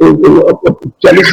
40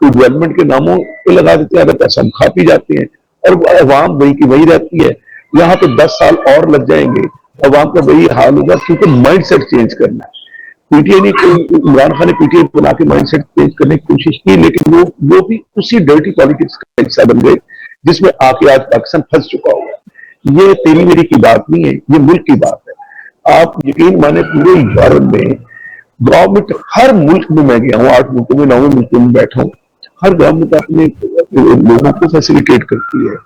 تو ڈیولپمنٹ کے ناموں پہ لگا دیتے ہیں، اگر پیسہ ہم کھا پی جاتے ہیں اور عوام وہی کی وہی رہتی ہے. یہاں پہ 10 سال اور لگ جائیں گے، عوام کا وہی حال ہوگا، کیونکہ مائنڈ سیٹ چینج کرنا ہے. پی ٹی آئی نے، عمران خان نے پی ٹی آئی بنا کے مائنڈ سیٹ چینج کرنے کی کوشش کی، لیکن وہ بھی اسی ڈرٹی پالیٹکس کا حصہ بن گئے جس میں آ کے آج پاکستان پھنس چکا ہوا ہے. یہ تیری میری کی بات نہیں ہے، یہ ملک کی بات ہے. آپ یقین مانے پورے یورپ میں گورنمنٹ، ہر ملک میں گیا ہوں، 8 ملکوں میں 9 ملکوں میں بیٹھا ہوں، ہر گورنمنٹ اپنے لوگوں کو فیسیلیٹیٹ کرتی ہے،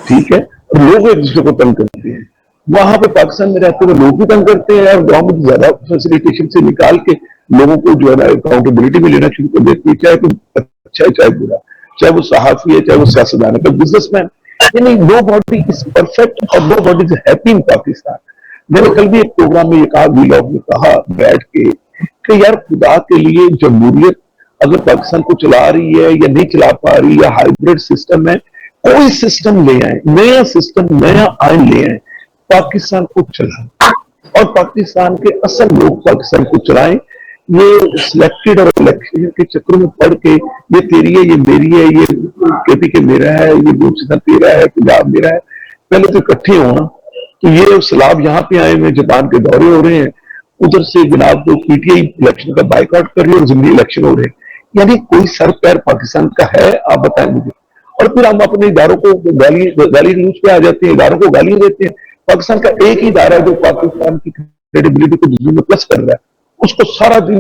ٹھیک ہے، لوگ ایک دوسرے کو تنگ کرتے ہیں. وہاں پہ پاکستان میں رہتے ہوئے لوگ بھی تنگ کرتے ہیں اور گورنمنٹ زیادہ فیسیلیٹیشن سے نکال کے لوگوں کو جو ہے نا اکاؤنٹیبلٹی میں لینا شروع کر دیتی ہے، چاہے کوئی اچھا ہے چاہے برا، چاہے وہ صحافی ہے چاہے وہ سیاستدان ہے، بزنس مین. یعنی نو باڈی از پرفیکٹ اور nobody is happy in Pakistan. میں نے کل بھی ایک پروگرام میں یہ کہا، ویلاگ میں کہا بیٹھ کے کہ یار خدا کے لیے جمہوریت اگر پاکستان کو چلا رہی ہے یا نہیں چلا پا رہی یا ہائیبرڈ سسٹم ہے، کوئی سسٹم لے آئیں، نیا سسٹم، نیا آئین لے آئیں، پاکستان کو چلائیں اور پاکستان کے اصل لوگ پاکستان کو چلائیں. یہ سلیکٹڈ اور الیکشن کے چکروں میں پڑھ کے یہ تیری ہے، یہ میری ہے، یہ کے پی کے میرا ہے، یہ بلوچستان تیرا ہے، پنجاب میرا ہے. پہلے تو اکٹھے ہونا. تو یہ سیلاب یہاں پہ آئے ہوئے، جاپان کے دورے ہو رہے ہیں، ادھر سے جناب جو پی ٹی آئی الیکشن کا بائیکاٹ کر رہی ہے اور ضمنی الیکشن ہو رہے ہیں. یعنی کوئی سر پیر پاکستان کا ہے؟ آپ بتائیں مجھے. اور پھر ہم اپنے اداروں کو گالی نیوز پہ آ جاتے ہیں، اداروں کو گالیاں دیتے ہیں. پاکستان کا ایک ہی ادارہ ہے جو پاکستان کی کریڈیبلٹی کو دنیا میں پلس کر رہا ہے، اس کو سارا دن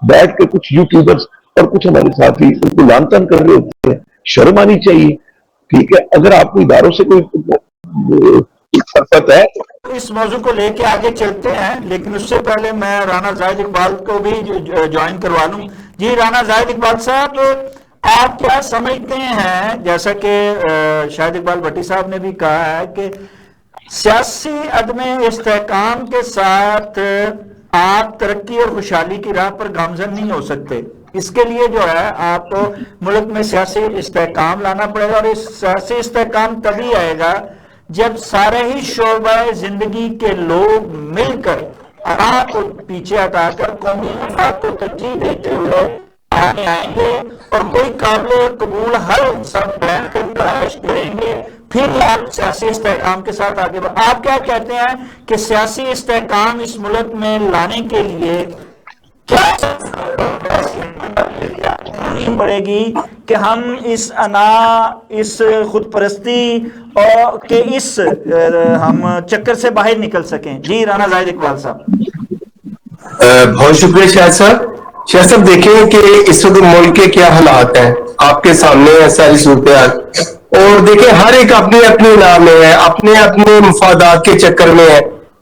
بیٹھ کے کچھ یوٹیوبرز اور کچھ ہمارے ساتھی ان کو لان تان کر رہے ہوتے ہیں. شرم آنی چاہیے. ٹھیک ہے، اگر آپ کو اداروں سے کوئی فرقت ہے. اس موضوع کو لے کے آگے چلتے ہیں، لیکن اس سے پہلے میں رانا زاہد اقبال کو بھی جوائن کروا لوں. جی رانا زاہد اقبال صاحب، آپ کیا سمجھتے ہیں، جیسا کہ شاہد اقبال بھٹی صاحب نے بھی کہا ہے کہ سیاسی عدم استحکام کے ساتھ آپ ترقی اور خوشحالی کی راہ پر گامزن نہیں ہو سکتے. اس کے لیے جو ہے آپ کو ملک میں سیاسی استحکام لانا پڑے گا، اور اس سیاسی استحکام تبھی آئے گا جب سارے ہی شعبہ زندگی کے لوگ مل کر آرا کو پیچھے ہٹا کر قومی مفاد کو ترجیح دیتے ہوئے آگے آئیں گے اور کوئی قابل قبول حل سب بیان کر تلاش کریں گے. پھر آپ سیاسی استحکام کے ساتھ آگے آپ کیا کہتے ہیں کہ سیاسی استحکام اس ملک میں لانے کے لیے کیا پڑے گی کہ ہم اس اس خود پرستی اور کے اس ہم چکر سے باہر نکل سکیں؟ جی رانا زاہد اقبال صاحب. بہت شکریہ شاہد صاحب. شاہد صاحب دیکھیں کہ اس وقت ملک کے کیا حالات ہیں، آپ کے سامنے ہے ساری صورتحال، اور دیکھیں ہر ایک اپنے اپنے نام میں ہے، اپنے اپنے مفادات کے چکر میں ہے.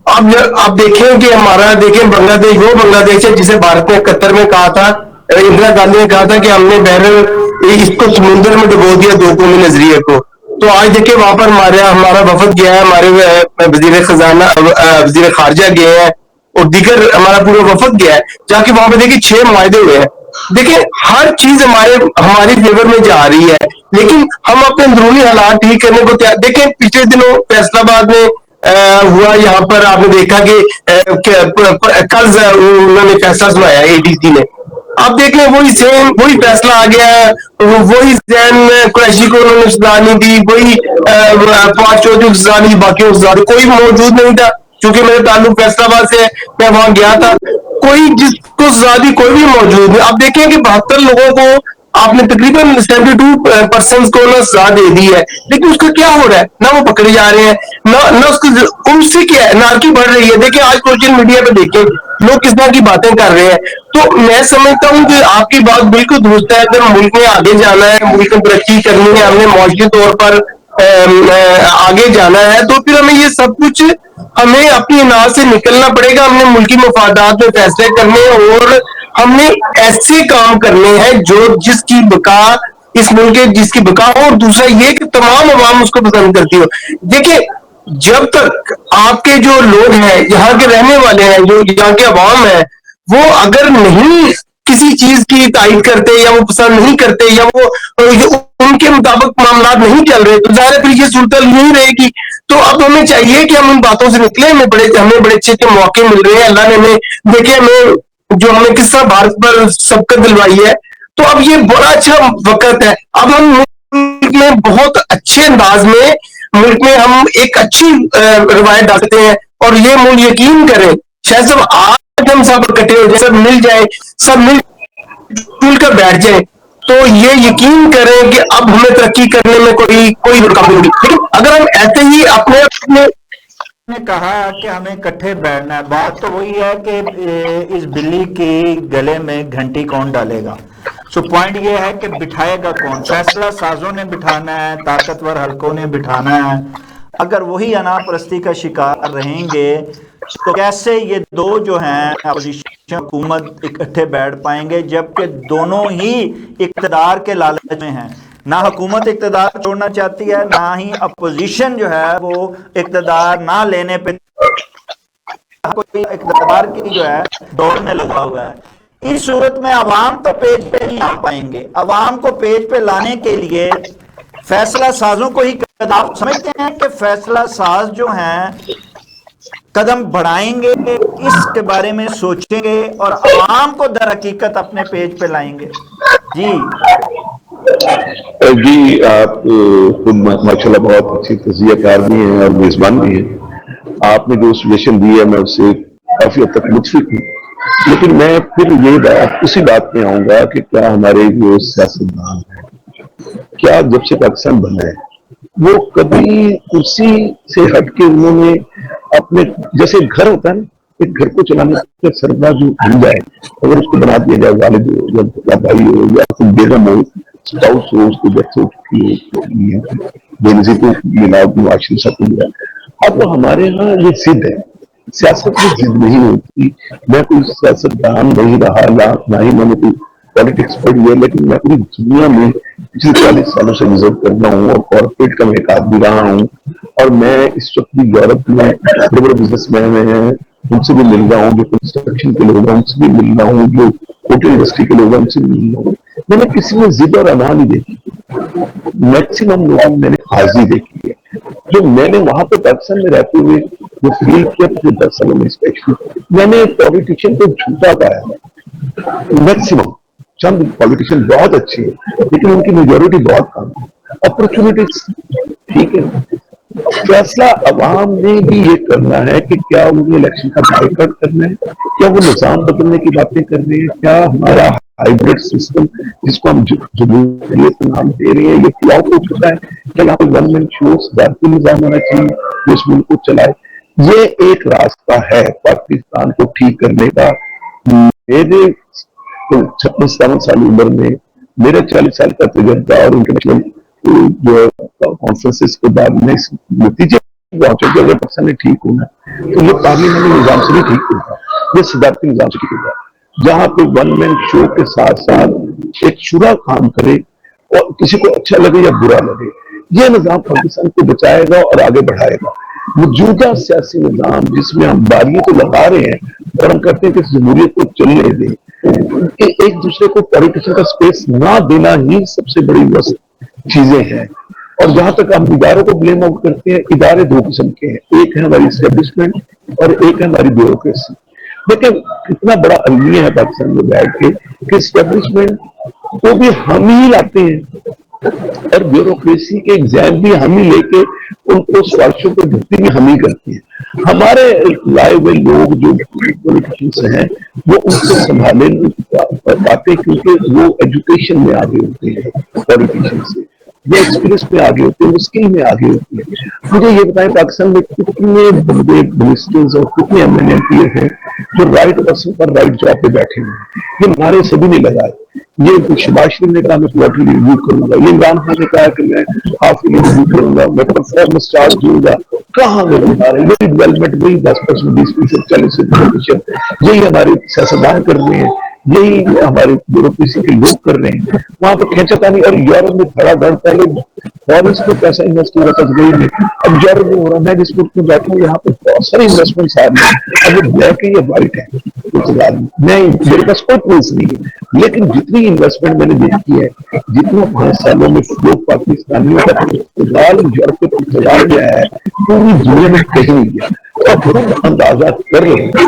آپ دیکھیں کہ ہمارا دیکھیں بنگلہ دیش وہ بنگلہ دیش ہے جسے بھارت نے 71 میں کہا تھا، اندرا گاندھی نے کہا تھا کہ ہم نے اس کو سمندر میں ڈبو دیا دو قومی نظریے کو. تو آج دیکھیں وہاں پر ہمارا وفد گیا ہے، ہمارے وزیر خزانہ وزیر خارجہ گئے ہیں اور دیگر ہمارا پورا وفد گیا ہے، جا کے وہاں پہ دیکھیں 6 معاہدے ہوئے ہیں. دیکھیں ہر چیز ہماری فیور میں جا رہی ہے، لیکن ہم اپنے اندرونی حالات ٹھیک کرنے کو تیار. دیکھیں پچھلے دنوں فیصل آباد میں ہوا، یہاں پر آپ نے دیکھا کہ قرض انہوں نے فیصلہ سنایا اے ڈی سی نے. آپ دیکھ لیں وہی فیصلہ آ گیا ہے، وہی زین قریشی کو انہوں نے سزا نہیں دی، وہی فواد چودھری کو سزا نہیں دی، باقیوں کو سزا دی. کوئی موجود نہیں تھا، چونکہ میرے تعلق فیصل آباد سے ہے، میں وہاں گیا تھا، کوئی جس کو سزا دی کوئی بھی موجود نہیں. آپ دیکھیں کہ 72 لوگوں کو آپ نے تقریباً 72% کو سزا دے دی ہے، لیکن اس کا کیا ہو رہا ہے؟ نہ وہ پکڑے جا رہے ہیں، نہ اس کو ان سے کیا ہے، نارکی بڑھ رہی ہے. دیکھیں آج سوشل میڈیا پہ دیکھیں لوگ کس طرح کی باتیں کر رہے ہیں. تو میں سمجھتا ہوں کہ آپ کی بات بالکل درست ہے. اگر ملک میں آگے جانا ہے، ملک میں ترقی کرنی ہے، ہم نے معاشی طور پر آگے جانا ہے، تو پھر ہمیں یہ سب کچھ ہمیں اپنی اناج سے نکلنا پڑے گا. ہم نے ملکی مفادات میں فیصلے کرنے اور ہم نے ایسے کام کرنے ہیں جس کی بقا اس ملک کے جس کی بقا ہو، اور دوسرا یہ کہ تمام عوام اس کو پسند کرتی ہو. دیکھیں جب تک آپ کے جو لوگ ہیں، یہاں کے رہنے والے ہیں، جو یہاں کے عوام ہیں، وہ اگر نہیں کسی چیز کی تائید کرتے یا وہ پسند نہیں کرتے یا وہ ان کے مطابق معاملات نہیں چل رہے، تو ظاہر ہے پھر یہ صورتحال نہیں رہے گی. تو اب ہمیں چاہیے کہ ہم ان باتوں سے نکلیں. ہمیں بڑے اچھے موقع مل رہے ہیں، اللہ نے ہمیں دیکھیں ہمیں جو ہمیں کس طرح بھارت پر سبقت دلوائی ہے. تو اب یہ بڑا اچھا وقت ہے. اب ہم ملک میں بہت اچھے انداز میں ملک میں ہم ایک اچھی روایت ڈالتے ہیں, اور یہ ملک یقین کریں شاید صاحب آج ہم سب اکٹھے ہو جائیں, سب مل جائیں, سب مل جل کر بیٹھ جائیں, تو یہ یقین کریں کہ اب ہمیں ترقی کرنے میں کوئی رکاوٹ نہیں. لیکن اگر ہم ایسے ہی اپنے نے کہا کہ ہمیں اکٹھے بیٹھنا ہے, بات تو وہی ہے کہ اس بلی کی گلے میں گھنٹی کون ڈالے گا. سو پوائنٹ یہ ہے کہ بٹھائے گا کون. فیصلہ سازوں نے بٹھانا ہے, طاقتور حلقوں نے بٹھانا ہے. اگر وہی انا پرستی کا شکار رہیں گے تو کیسے یہ دو جو ہیں اپوزیشن حکومت اکٹھے بیٹھ پائیں گے, جبکہ دونوں ہی اقتدار کے لالچ میں ہیں. نہ حکومت اقتدار چھوڑنا چاہتی ہے, نہ ہی اپوزیشن جو ہے وہ اقتدار نہ لینے پہ کوئی اقتدار کی جو ہے دوڑ میں لگا ہوا ہے. اس صورت میں عوام تو پیج پہ نہیں آ پائیں گے. عوام کو پیج پہ لانے کے لیے فیصلہ سازوں کو ہی آپ سمجھتے ہیں کہ فیصلہ ساز جو ہیں قدم بڑھائیں گے, اس کے بارے میں سوچیں گے اور عوام کو در حقیقت اپنے پیج پہ لائیں گے؟ جی جی آپ خود ماشاءاللہ بہت اچھی تجزیہ کار بھی ہیں اور میزبان بھی ہیں. آپ نے جو سجیشن دی ہے میں اس سے کافی حد تک متفق ہوں, لیکن میں پھر یہ اسی بات میں آؤں گا کہ کیا ہمارے جو سیاستدان ہیں, کیا جب سے پاکستان بنا ہے وہ کبھی کرسی سے ہٹ کے انہوں نے اپنے جیسے گھر ہوتا ہے نا, ایک گھر کو چلانے کا سربراہ جو بن جائے, اگر اس کو بنا دیا جائے والد ہو یا بھائی ہو یا پھر بیگم ہو, اسپاؤس ہو, اس کو ڈیتھ ہو چکی ہے, بے نظیر کو ملا معاشرے سب ملا. اب ہمارے یہاں یہ ضد ہے, سیاست میں ضد نہیں ہوتی. میں کوئی سیاست دان نہیں رہا, نہ ہی میں نے کوئی پالیٹکس پڑھی ہے, لیکن میں پوری دنیا میں پچھلے 40 سالوں سے وزٹ کرنا ہوں اور کارپوریٹ کا میں ایک آدمی رہا ہوں, اور میں اس وقت بھی یورپ میں بڑے بڑے بزنس مین ہیں ان سے بھی مل رہا ہوں, جو کنسٹرکشن کے لوگ ہیں ان سے بھی مل رہا ہوں, جو ہوٹل انڈسٹری کے لوگ ہیں ان سے بھی مل رہا ہوں. میں نے کسی میں ضد اور انا نہیں دیکھی. میکسیمم لوگوں میں نے حاضری دیکھی ہے. جو میں نے وہاں پہ پاکستان میں رہتے ہوئے جو فیل کیا پچھلے 10 سالوں میں اسپیشلی, میں نے پالیٹیشین کو جھوٹا پایا. میکسیمم چند پالیٹیشین بہت اچھی ہے لیکن ان کی میجورٹی بہت کم ہے. اپرچونٹیز ٹھیک ہے, فیصلہ عوام نے بھی یہ کرنا ہے کہ کیا انہیں الیکشن کا بائیکاٹ کرنا ہے, کیا وہ نظام بدلنے کی باتیں کر رہے ہیں, کیا ہمارا ہائیبرڈ سسٹم جس کو ہم جمہوریت نام دے رہے ہیں یہ فلاپ ہو چکا ہے, کیا یہاں پہ ون مین شو صدارتی نظام ہونا چاہیے جو اس ملک کو چلائے. یہ ایک راستہ ہے پاکستان کو ٹھیک کرنے کا. میرے 56-57 سال عمر میں میرا 40 سال کا تجربہ اور انٹرنیشنل جو کانفرنسز کے بعد میں اس نتیجے پہنچا کہ اگر پاکستان نے ٹھیک ہونا تو یہ پارلیمنٹری نظام سے بھی ٹھیک ہوگا, یہ صدارتی نظام سے ٹھیک ہوگا, جہاں پہ ون مین شو کے ساتھ ساتھ ایک شورا کام کرے اور کسی کو اچھا لگے یا برا لگے. یہ نظام پاکستان کو بچائے گا اور آگے بڑھائے گا. موجودہ سیاسی نظام جس میں ہم باریاں تو لگا رہے ہیں اور ہم کہتے ہیں کہ جمہوریت کو چلنے دیں, ایک دوسرے کو پولیٹیشن کا سپیس نہ دینا ہی سب سے بڑی چیزیں ہیں. اور جہاں تک ہم اداروں کو بلیم آؤٹ کرتے ہیں, ادارے دو قسم کے ہیں, ایک ہے ہماری اسٹیبلشمنٹ اور ایک ہے ہماری بیوروکریسی. لیکن کتنا بڑا المیہ ہے پاکستان میں بیٹھ کے کہ اسٹیبلشمنٹ کو بھی ہم ہی لاتے ہیں اور بیوروکریسی کے ایگزام بھی ہم ہی لے کے ان کو سوالوں کو بھرتی بھی ہم ہی کرتے ہیں. ہمارے لائے ہوئے لوگ جو پولیٹیشنس ہیں وہ ان کو سنبھالے نہیں پاتے کیونکہ وہ ایجوکیشن میں آگے ہوتے ہیں پولیٹیشن سے, وہ ایکسپیرینس میں آگے ہوتے ہیں, وہ اسکل میں آگے ہوتے ہیں. مجھے یہ بتائیں پاکستان میں کتنے بڑے منسٹرز اور کتنے ایم این ایم پی ہیں جو رائٹ پرسن پر رائٹ جاب پہ بیٹھے ہوئے ہیں. یہ ہمارے سبھی نے لگائے. یہ شہباز شریف نے کہا میں پلاٹری ریویو کروں گا, یہ عمران خان نے کہا کہ میں ہاف ریویو کروں گا, میں پرفارمنس چارج دوں گا. کہاں میں بتا رہے ہیں میری ڈیولپمنٹ وہی 10%, 20%, 40%, یہی ہمارے سیاستدان کر رہے ہیں, یہی ہمارے بیوروکریسی کے لوگ کر رہے ہیں. وہاں پہ کھینچا تھا نہیں. اور یورپ میں بڑا ڈر پہلے فارنس کو پیسہ انویسٹ ہو رہا تھا دبئی میں, اب یورپ میں ہو رہا. میں جس ملک میں بیٹھا ہوں یہاں پہ بہت سارے انویسٹمنٹ آ رہے ہیں, اب وہ بلیک ہے یا وائٹ ہے نہیں, میرے پاس کوئی پروف نہیں ہے. لیکن جتنی انویسٹمنٹ میں نے دیکھی ہے, جتنا 5 سالوں میں لوگ پاکستانیوں کا پرتگال یورپ کے پرتگال گیا ہے پوری دنیا میں کہیں نہیں گیا. تو اب ہم اندازہ کر رہے ہیں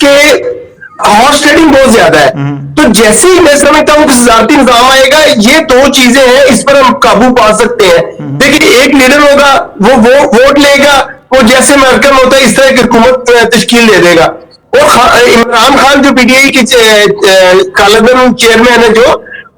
کہ ہارس ٹریڈنگ بہت زیادہ ہے. تو جیسے ہی میں سمجھتا ہوں کہ صدارتی نظام آئے گا, یہ دو چیزیں ہیں اس پر ہم قابو پا سکتے ہیں. دیکھیے ایک لیڈر ہوگا, وہ ووٹ لے گا, وہ جیسے محکم ہوتا ہے اس طرح کی حکومت تشکیل دے دے گا. اور عمران خان جو پی ٹی آئی کی کالعدم چیئرمین ہے, جو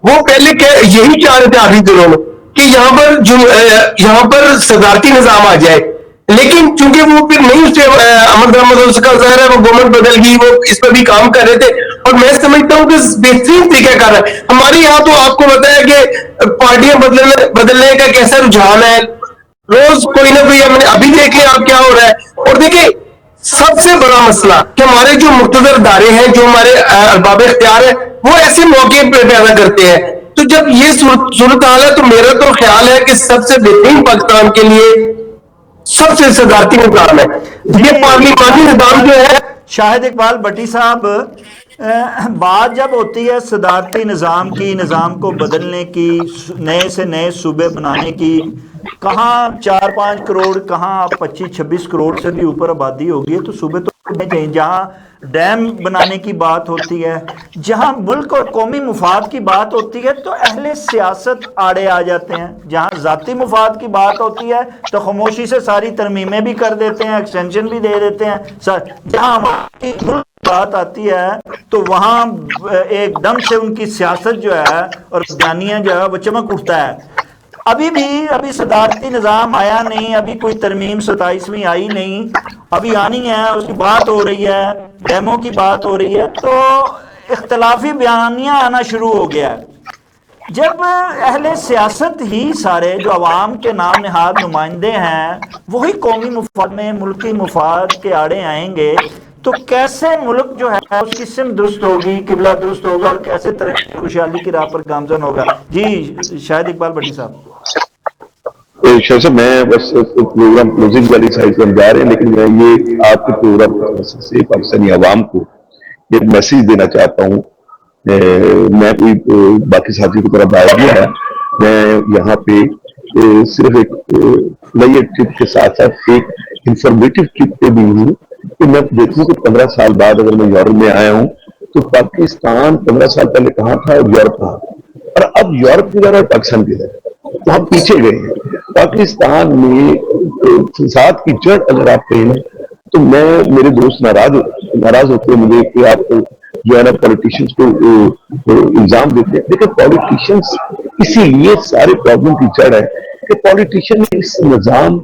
وہ پہلے یہی چاہ رہے تھے آخری دنوں میں کہ یہاں پر صدارتی نظام آ جائے, لیکن چونکہ وہ پھر نہیں اس پہ عمل درآمد ہو سکا. ظاہر ہے وہ گورنمنٹ بدل گئی, وہ اس پہ بھی کام کر رہے تھے, اور میں سمجھتا ہوں کہ بہترین طریقہ کار ہے. ہمارے یہاں تو آپ کو پتا ہے کہ پارٹیاں بدلنے کا کیسا رجحان ہے, روز کوئی نہ کوئی. ہم نے ابھی دیکھ لیں آپ کیا ہو رہا ہے. اور دیکھیں سب سے بڑا مسئلہ کہ ہمارے جو مقتدر ادارے ہیں, جو ہمارے ارباب اختیار ہیں, وہ ایسے موقع پیدا کرتے ہیں. تو جب یہ صورتحال ہے تو میرا تو خیال ہے کہ سب سے بہترین پاکستان کے لیے سب سے صدارتی نظام ہے. یہ پارلیمانی نظام جو ہے. شاہد اقبال بٹی صاحب, بات جب ہوتی ہے صدارتی نظام کی, نظام کو بدلنے کی, نئے سے نئے صوبے بنانے کی, کہاں 4-5 کروڑ, کہاں 25-26 کروڑ سے بھی اوپر آبادی ہوگی, تو صوبے تو چاہیے. جہاں ڈیم بنانے کی بات ہوتی ہے, جہاں ملک اور قومی مفاد کی بات ہوتی ہے, تو اہل سیاست آڑے آ جاتے ہیں. جہاں ذاتی مفاد کی بات ہوتی ہے تو خاموشی سے ساری ترمیمیں بھی کر دیتے ہیں, ایکسٹینشن بھی دے دیتے ہیں. جہاں ہماری ملک بات آتی ہے تو وہاں ایک دم سے ان کی سیاست جو ہے اور بیانیہ جو ہے وہ چمک اٹھتا ہے. ابھی صدارتی نظام آیا نہیں, ابھی کوئی ترمیم 27ویں آئی نہیں, ابھی آنی ہے, اس کی بات ہو رہی ہے, ڈیمو کی بات ہو رہی ہے, تو اختلافی بیانیہ آنا شروع ہو گیا ہے. جب اہل سیاست ہی سارے جو عوام کے نام نہاد نمائندے ہیں وہی قومی مفاد میں, ملکی مفاد کے آڑے آئیں گے, تو کیسے ملک جو ہے اس کی سمت درست ہوگی, قبلہ درست ہوگا, اور کیسے ترقی خوشحالی کی راہ پر گامزن ہوگا. جی شاہد اقبال بٹی صاحب. شاہ صاحب میں بس پروگرام کلوزنگ والی سائڈ سے ہم جا رہے ہیں, لیکن میں یہ آپ کے پروگرام سے پاکستانی عوام کو ایک میسیج دینا چاہتا ہوں. میں کوئی باقی ساتھیوں کی طرح باہر گیا ہے, میں یہاں پہ صرف ایک نئی ٹرپ کے ساتھ ساتھ ایک انفارمیٹو ٹرپ پہ بھی ہوں کہ میں دیکھوں کہ 15 سال بعد اگر میں یورپ میں آیا ہوں تو پاکستان 15 سال پہلے کہاں تھا اور یورپ کہاں, اور اب یورپ کی طرح پاکستان کی طرح تو ہم پیچھے گئے ہیں. پاکستان میں فساد کی جڑ اگر آپ کہیں تو میرے دوست ناراض ہوتے ہیں مجھے کہ آپ جو ہے نا پولیٹیشنز کو الزام دیتے ہیں. لیکن پولیٹیشنز اسی لیے سارے پرابلم کی جڑ ہے کہ پولیٹیشن نے اس نظام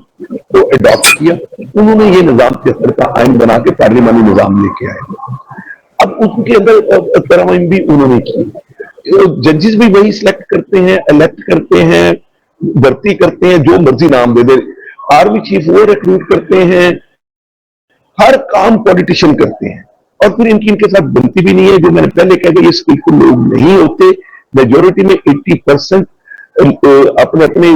کو اڈاپٹ کیا, انہوں نے یہ نظام 73 کا آئین بنا کے پارلیمانی نظام لے کے آئے. اب ان کے اندر ترمیم بھی انہوں نے کی, ججز بھی وہی سلیکٹ کرتے ہیں, الیکٹ کرتے ہیں, بھرتی کرتے ہیں, جو مرضی نام دے دے. آرمی چیف وہ ریکروٹ کرتے ہیں, ہر کام پولیٹیشین کرتے ہیں, اور پھر ان کے ساتھ بنتی بھی نہیں ہے. جو میں نے پہلے کہا کہ یہ اسکلفل لوگ نہیں ہوتے, میجورٹی میں 80% اپنے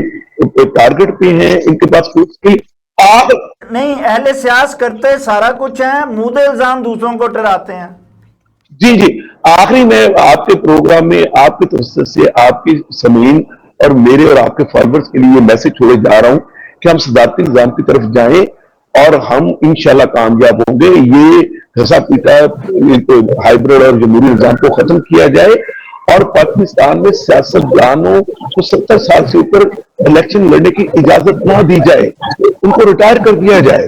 ٹارگٹ پہ ہیں, ان کے پاس نہیں. اہل سیاست کرتے سارا کچھ ہیں, منہ دے الزام دوسروں کو ٹراتے ہیں. جی آخری میں آپ کے پروگرام میں آپ کی طرف سے آپ کی سامعین اور میرے اور آپ کے فالوورز کے لیے میسج چھوڑے جا رہا ہوں کہ ہم صدارتی نظام کی طرف جائیں اور ہم انشاءاللہ کامیاب ہوں گے. یہ گھسا پیٹا ہائیبرڈ اور جمہوری نظام کو ختم کیا جائے, اور پاکستان میں سیاستدانوں کو 70 سال سے اوپر الیکشن لڑنے کی اجازت نہ دی جائے, ان کو ریٹائر کر دیا جائے.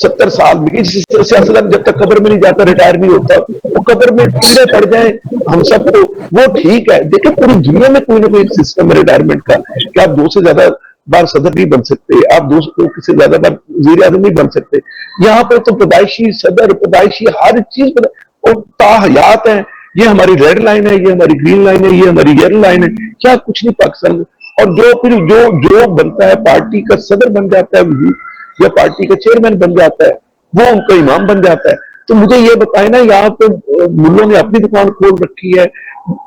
70 سال میں سیاستدان جب تک قبر میں نہیں جاتا ریٹائر نہیں ہوتا, وہ قبر میں کیڑے پڑ جائیں ہم سب کو, وہ ٹھیک ہے. دیکھیں پوری دنیا میں کوئی نہ کوئی سسٹم ہے ریٹائرمنٹ کا کہ آپ 2 سے زیادہ بار صدر نہیں بن سکتے, آپ 2 سے زیادہ بار وزیر اعظم نہیں بن سکتے. یہاں پر تو پیدائشی صدر, پیدائشی ہر چیز تاحیات ہیں. یہ ہماری ریڈ لائن ہے, یہ ہماری گرین لائن ہے, یہ ہماری یلو لائن ہے, کیا کچھ نہیں پاکستان میں. اور جو بنتا ہے پارٹی کا صدر بن جاتا ہے یا پارٹی کا چیئرمین بن جاتا ہے, وہ ان کا امام بن جاتا ہے. تو مجھے یہ بتائیں نا, یہاں پہ ملوں نے اپنی دکان کھول رکھی ہے,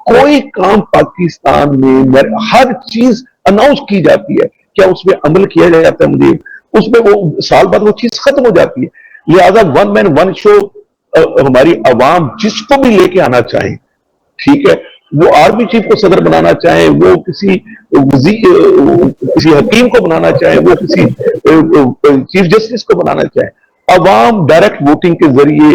کوئی کام پاکستان میں ہر چیز اناؤنس کی جاتی ہے, کیا اس میں عمل کیا جاتا ہے؟ مجھے اس میں وہ سال بعد وہ چیز ختم ہو جاتی ہے. لہذا ون مین ون شو ہماری عوام جس کو بھی لے کے آنا چاہیں, ٹھیک ہے, وہ آرمی چیف کو صدر بنانا چاہیں, وہ کسی حکیم کو بنانا چاہیں, وہ کسی چیف جسٹس کو بنانا چاہیں, عوام ڈائریکٹ ووٹنگ کے ذریعے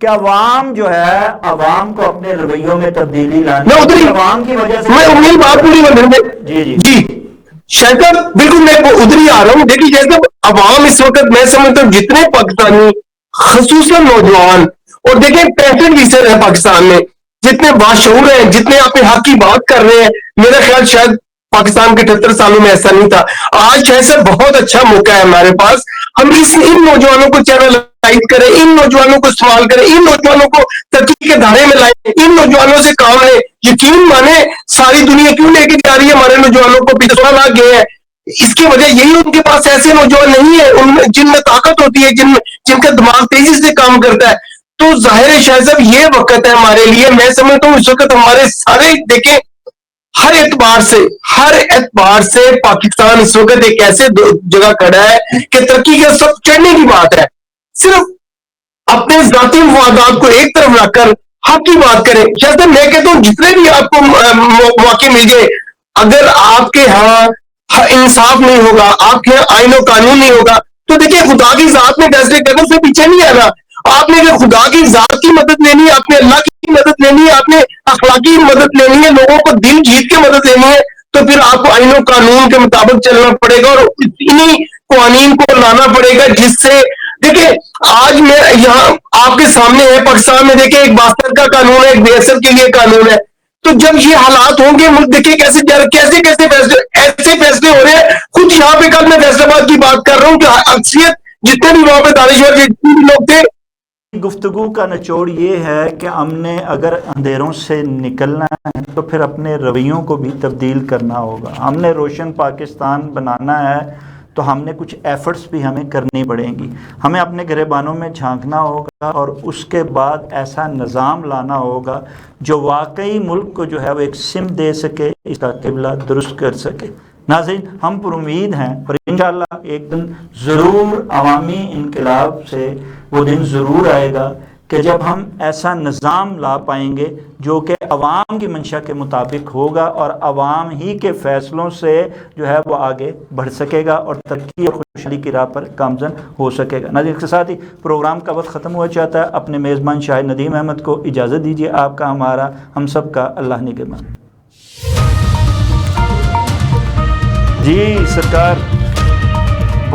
کہ عوام جو ہے عوام کو اپنے رویوں میں تبدیلی لانی میں ادھر ہی عوام کی وجہ سے میں وہی بات پوری بندر میں جی جی جی شاید صاحب بالکل میں ادھر ہی آ رہا ہوں. دیکھیے شاید صاحب عوام اس وقت میں سمجھتا ہوں جتنے پاکستانی خصوصاً نوجوان اور دیکھیں 65% ہے پاکستان میں جتنے باشعور ہیں جتنے اپنے حق کی بات کر رہے ہیں میرا خیال شاید پاکستان کے 78 سالوں میں ایسا نہیں تھا. آج شاید سے بہت اچھا موقع ہے ہمارے پاس ہم ان نوجوانوں کو چینل لائٹ کریں ان نوجوانوں کو استعمال کریں ان نوجوانوں کو ترقی کے دھارے میں لائیں ان نوجوانوں سے کام لیں. یقین مانے ساری دنیا کیوں لے کے جا رہی ہے ہمارے نوجوانوں کو 16 لاکھ گئے ہیں اس کی وجہ یہی ان کے پاس ایسے نوجوان نہیں ہے جن میں طاقت ہوتی ہے جن کا دماغ تیزی سے کام کرتا ہے. تو ظاہر ہے شاید صاحب یہ وقت ہے ہمارے لیے میں سمجھتا ہوں اس وقت ہمارے سارے دیکھیں ہر اعتبار سے پاکستان اس وقت ایک ایسے جگہ کھڑا ہے کہ ترقی کا سب چڑھنے کی بات ہے. صرف اپنے ذاتی مفادات کو ایک طرف رکھ کر حق کی بات کریں. شاید میں کہتا ہوں جتنے بھی آپ کو موقع مل گئے اگر آپ کے ہاں انصاف نہیں ہوگا آپ کے یہاں آئین و قانون نہیں ہوگا تو دیکھیں خدا کی ذات میں فیصلے کرنے سے پیچھے نہیں آنا. آپ نے اگر خدا کی ذات کی مدد لینی ہے آپ نے اللہ کی مدد لینی ہے آپ نے اخلاقی مدد لینی ہے لوگوں کو دل جیت کے مدد لینی ہے تو پھر آپ کو آئین و قانون کے مطابق چلنا پڑے گا اور انہی قوانین کو لانا پڑے گا جس سے دیکھیں آج میں یہاں آپ کے سامنے ہے پاکستان میں دیکھیں ایک باستر کا قانون ہے ایک بیسر کے لیے قانون ہے. تو جب یہ حالات ہوں گے ملک دیکھیں کیسے فیصلے ہو رہے ہیں. خود یہاں پہ کل میں فیصلہ آباد کی بات کر رہا ہوں کہ اکثریت جتنے بھی وہاں پہ دانشور جتنے بھی لوگ تھے. گفتگو کا نچوڑ یہ ہے کہ ہم نے اگر اندھیروں سے نکلنا ہے تو پھر اپنے رویوں کو بھی تبدیل کرنا ہوگا. ہم نے روشن پاکستان بنانا ہے تو ہم نے کچھ ایفرٹس بھی ہمیں کرنی پڑیں گی. ہمیں اپنے گریبانوں میں جھانکنا ہوگا اور اس کے بعد ایسا نظام لانا ہوگا جو واقعی ملک کو جو ہے وہ ایک سمت دے سکے اس کا قبلہ درست کر سکے. ناظرین ہم پر امید ہیں اور انشاءاللہ ایک دن ضرور عوامی انقلاب سے وہ دن ضرور آئے گا کہ جب ہم ایسا نظام لا پائیں گے جو کہ عوام کی منشا کے مطابق ہوگا اور عوام ہی کے فیصلوں سے جو ہے وہ آگے بڑھ سکے گا اور ترقی اور خوشحالی کی راہ پر گامزن ہو سکے گا. ناظرین کے ساتھ ہی پروگرام کا وقت ختم ہوا چاہتا ہے. اپنے میزبان شاہد ندیم احمد کو اجازت دیجیے. آپ کا ہمارا ہم سب کا اللہ نگہبان. جی سرکار